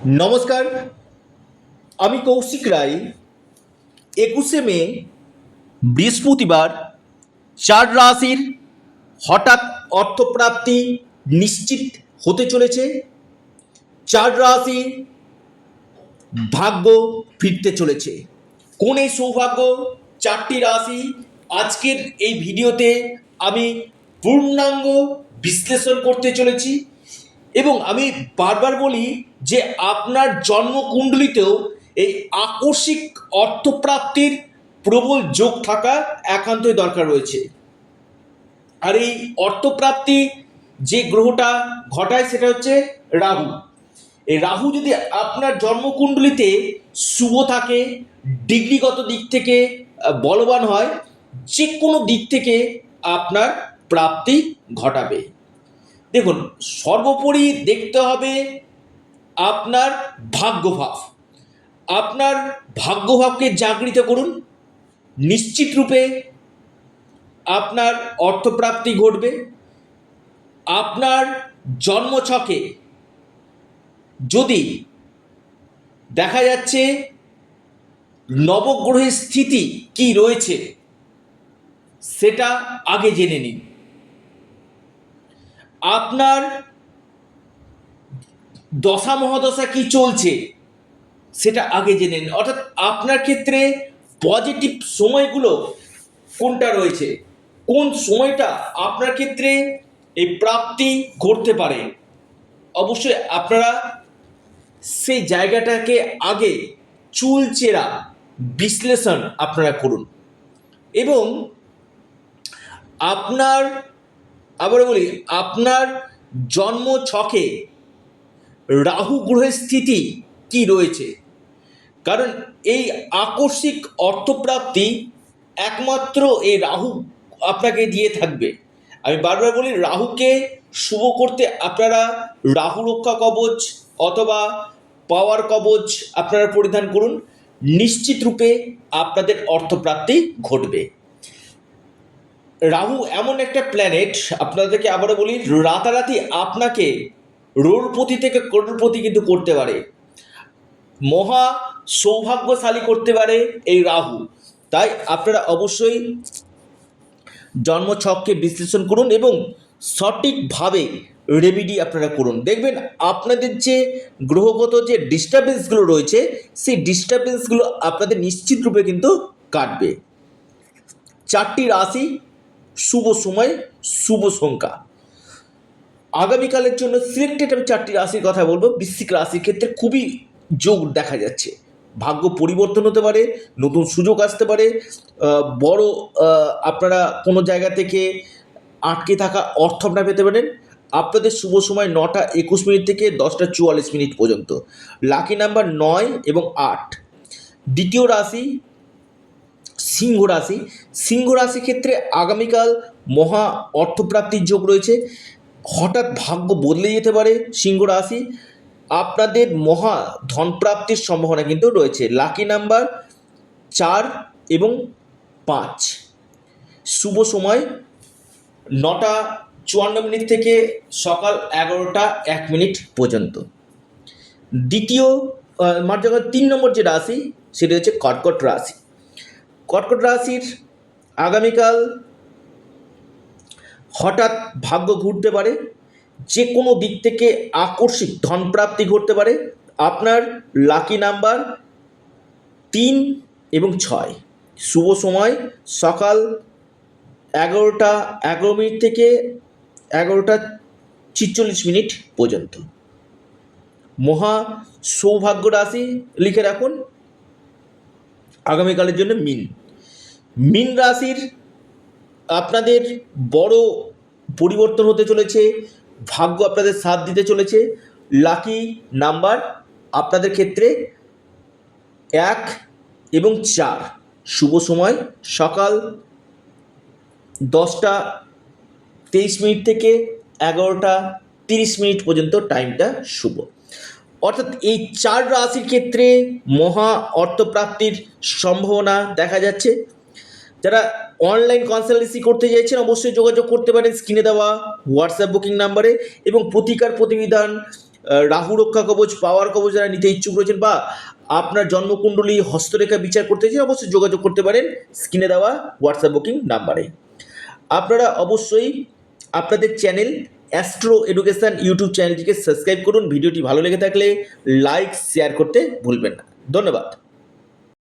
নমস্কার, আমি কৌশিক রায়। 21শে মে বৃহস্পতিবার 4 রাশির হঠাৎ অর্থপ্রাপ্তি নিশ্চিত হতে চলেছে। 4 রাশি ভাগ্য ফিরতে চলেছে। কোন এই সৌভাগ্য 4টি রাশি আজকের এই ভিডিওতে আমি পূর্ণাঙ্গ বিশ্লেষণ করতে চলেছি। এবং আমি বারবার বলি যে আপনার জন্মকুণ্ডলিতেও এই আকস্মিক অর্থপ্রাপ্তির প্রবল যোগ থাকা একান্তই দরকার রয়েছে। আর এই অর্থপ্রাপ্তি যে গ্রহটা ঘটায় সেটা হচ্ছে রাহু। এই রাহু যদি আপনার জন্মকুণ্ডলিতে শুভ থাকে, ডিগ্রিগত দিক থেকে বলবান হয়, যে কোনো দিক থেকে আপনার প্রাপ্তি ঘটাবে। দেখুন, সর্বোপরি দেখতে হবে আপনার ভাগ্যভাব। আপনার ভাগ্যভাবকে জাগৃত করুন, নিশ্চিত রূপে আপনার অর্থপ্রাপ্তি ঘটবে। আপনার জন্মছকে যদি দেখা যাচ্ছে নবগ্রহের স্থিতি কি রয়েছে সেটা আগে জেনে নিন। আপনার দশা মহাদশা কি চলছে সেটা আগে জেনে নিন। অর্থাৎ আপনার ক্ষেত্রে পজিটিভ সময়গুলো কোনটা রয়েছে, কোন সময়টা আপনার ক্ষেত্রে এই প্রাপ্তি ঘটতে পারে। অবশ্যই আপনারা সেই জায়গাটাকে আগে চুলচেরা বিশ্লেষণ আপনারা করুন। এবং আপনার, আবার বলি, আপনার জন্ম ছকে রাহু গ্রহের স্থিতি কি রয়েছে। কারণ এই আকস্মিক অর্থপ্রাপ্তি একমাত্র এই রাহু আপনাকে দিয়ে থাকবে। আমি বারবার বলি, রাহুকে শুভ করতে আপনারা রাহু রক্ষা কবচ অথবা পাওয়ার কবচ আপনারা পরিধান করুন। নিশ্চিত রূপে আপনাদের অর্থপ্রাপ্তি ঘটবে। রাহু এমন একটা প্ল্যানেট, আপনাদেরকে আবারও বলি, রাতারাতি আপনাকে রোড়পতি থেকে করোড়পতি কিন্তু করতে পারে, মহা সৌভাগ্যশালী করতে পারে এই রাহু। তাই আপনারা অবশ্যই জন্মছককে বিশ্লেষণ করুন এবং সঠিকভাবে রেমেডি আপনারা করুন। দেখবেন আপনাদের যে গ্রহগত যে ডিস্টারবেন্সগুলো রয়েছে সেই ডিস্টারবেন্সগুলো আপনাদের নিশ্চিত রূপে কিন্তু কাটবে। 4টি রাশি, শুভ সময়, শুভ সংখ্যা। আগামীকালের জন্য সিলেক্টেড আমি 4টি রাশির কথা বলবো। বৃশ্চিক রাশির ক্ষেত্রে খুবই যোগ দেখা যাচ্ছে, ভাগ্য পরিবর্তন হতে পারে, নতুন সুযোগ আসতে পারে, বড় আপনারা কোনো জায়গা থেকে আটকে থাকা অর্থ আপনারা পেতে পারেন। আপনাদের শুভ সময় 9টা 21 মিনিট থেকে 10টা 44 মিনিট পর্যন্ত। লাকি নাম্বার 9 এবং 8। দ্বিতীয় রাশি সিংহ রাশি। সিংহ রাশির ক্ষেত্রে আগামীকাল মহা অর্থপ্রাপ্তির যোগ রয়েছে। হঠাৎ ভাগ্য বদলে যেতে পারে সিংহ রাশি। আপনাদের মহা ধনপ্রাপ্তির সম্ভাবনা কিন্তু রয়েছে। লাকি নাম্বার 4 এবং 5। শুভ সময় 9টা 54 মিনিট থেকে সকাল 11টা 1 মিনিট পর্যন্ত। দ্বিতীয় 3 নম্বর যে রাশি সেটা হচ্ছে কর্কট রাশি। কর্কট রাশির আগামীকাল হঠাৎ ভাগ্য ঘুরতে পারে, যে কোনো দিক থেকে আকস্মিক ধনপ্রাপ্তি ঘটতে পারে। আপনার লাকি নাম্বার 3 এবং 6। শুভ সময় সকাল 11টা 11 মিনিট থেকে 11টা 46 মিনিট পর্যন্ত। মহা সৌভাগ্য রাশি লিখে রাখুন আগামীকালের জন্য মিন। মিন রাশির আপনাদের বড় পরিবর্তন হতে চলেছে, ভাগ্য আপনাদের সাথ দিতে চলেছে। লাকি নাম্বার আপনাদের ক্ষেত্রে 1 এবং 4। শুভ সময় সকাল 10টা 23 মিনিট থেকে 11টা 30 মিনিট পর্যন্ত টাইমটা শুভ। অর্থাৎ এই 4 রাশির ক্ষেত্রে মহা অর্থপ্রাপ্তির সম্ভাবনা দেখা যাচ্ছে। যারা অনলাইন কনসালটেন্সি করতে চাইছেন অবশ্যই যোগাযোগ করতে পারেন স্ক্রিনে দেওয়া হোয়াটসঅ্যাপ বুকিং নাম্বারে। এবং প্রতিকার প্রতিবিধান রাহু রক্ষা কবচ, পাওয়ার কবচ যারা নিতে ইচ্ছুক রয়েছেন, বা আপনার জন্মকুণ্ডলী হস্তরেখা বিচার করতে চান, অবশ্যই যোগাযোগ করতে পারেন স্ক্রিনে দেওয়া হোয়াটসঅ্যাপ বুকিং নাম্বারে। আপনারা অবশ্যই আপনাদের চ্যানেল অ্যাস্ট্রো এডুকেশন ইউটিউব চ্যানেলটিকে সাবস্ক্রাইব করুন। ভিডিওটি ভালো লেগে থাকলে লাইক শেয়ার করতে ভুলবেন না। ধন্যবাদ।